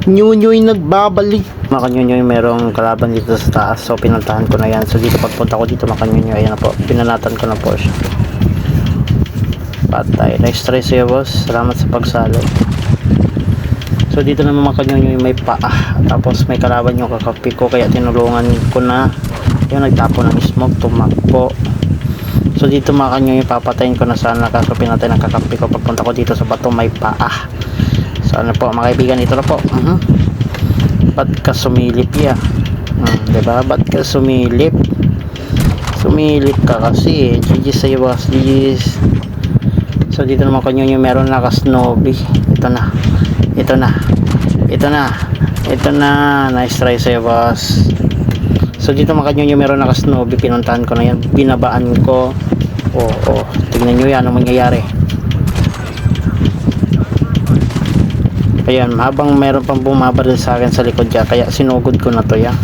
Nyunyoy nagbabalik. Mga kanyunyoy, merong kalaban dito sa taas. So pinuntahan ko na yan. So dito pagpunta ko dito mga kanyunyoy, ayan na po. Pinanatan ko na po siya. Patay. Nice try sa'yo boss. Salamat sa pagsalo. So dito naman mga kanyunyoy may paa. Tapos may kalaban yung kakapi ko. Kaya tinulungan ko na yung nagtapo ng smoke. Tumakbo. So dito mga kanyunyoy papatayin ko na sana. Kaso pinatay ng kakapi ko. Pagpunta ko dito sa bato may paa. So ano po mga kaibigan, ito na po. Ba't ka sumilip ya? Diba? Ba't ka sumilip? Sumilip ka kasi GG's sa'yo boss, GG's. So dito naman kanyo yung meron naka-snowbie. Ito na. Ito na. Ito na. Ito na. Nice try sa'yo boss. So dito naman kanyo yung meron naka-snowbie. Pinuntahan ko na yan. Binabaan ko. Oo. Tignan nyo yan. Anong mangyayari? Ayan, habang meron pang bumabaril sa akin sa likod dyan, kaya sinugod ko na to ya.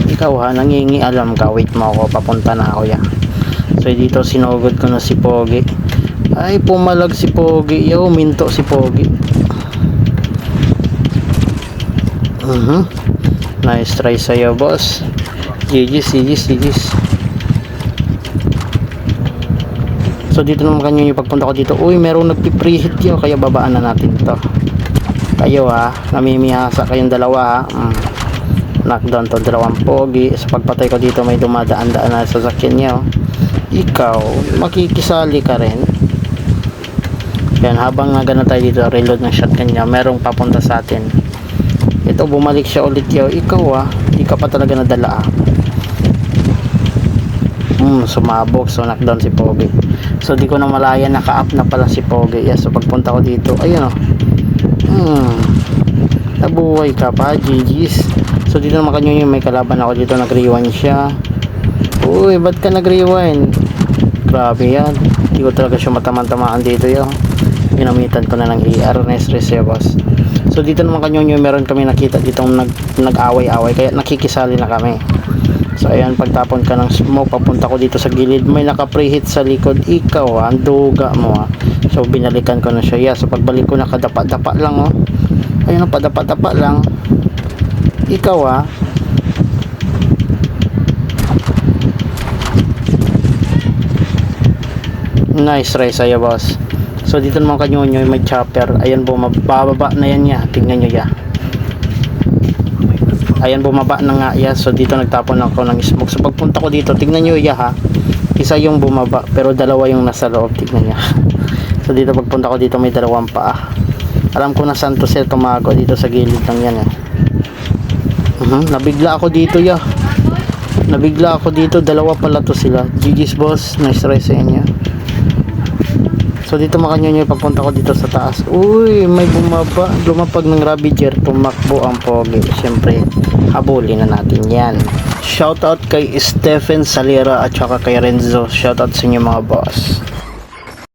Ikaw ha, nangingi alam ka, wait mo ako, papunta na ako ya. So dito sinugod ko na si Pogi. Ay, pumalag si Pogi, yo, minto si Pogi. Nice try sa'yo boss. GG's. So dito naman kanyo yung pagpunta ko dito, uy, merong nagpipreheat yo, kaya babaan na natin to. Kayo ha, namimihasa kayong dalawa ha. Knockdown to dalawang pogi. Sa pagpatay ko dito may dumadaan-daan na sa sasakyan niya. Ikaw, makikisali ka rin. Yan, habang nagana tayo dito, reload ng shotgun niya, merong papunta sa atin. Ito, bumalik siya ulit yaw. Ikaw ha, di ka pa talaga nadala ha. Sumabog, so knockdown si Pogi. So di ko na malaya, naka-up na pala si Pogi. Yes, so pagpunta ko dito, ayun o. Nabuhay ka pa, GG's. So dito naman kanyo yung may kalaban ako dito, nag-rewind siya. Uy, ba't ka nag-rewind? Grabe yan, hindi ko talaga siya mataman-tamaan dito yun. Ginamitan ko na ng AR. Nice boss. So dito naman kanyo yung meron kami nakita dito nag-away-away, kaya nakikisali na kami. So ayan, pagtapon ka ng smoke, papunta ko dito sa gilid, may naka-preheat sa likod. Ikaw ha, ang duga mo ha. So binalikan ko na siya. Yeah, so pagbalik ko nakadapa-dapa lang oh. Ayun, padapa-dapa lang. Ikaw ha. Nice try sa'yo boss. So dito naman kanyo may chopper. Ayan, bumababa na yan ya. Tingnan nyo ya. Ayan, bumaba na nga ya. So dito nagtapon ako ng smoke. So pagpunta ko dito, tingnan nyo ya ha. Isa yung bumaba pero dalawa yung nasa loob. Tingnan nyo. So dito pagpunta ko dito may dalawang paa. Alam ko na saan to sila tumago, dito sa gilid lang yan eh. Nabigla ako dito ya. Nabigla ako dito, dalawa pala to sila. GG's boss, nice try sa inyo. So dito makanyo nyo pagpunta ko dito sa taas. Uy, may bumaba, lumapag ng Ravager, tumakbo ang Pogi. Siyempre, habulin na natin yan. Shoutout kay Stephen Salera at saka kay Renzo. Shoutout sa inyo mga boss.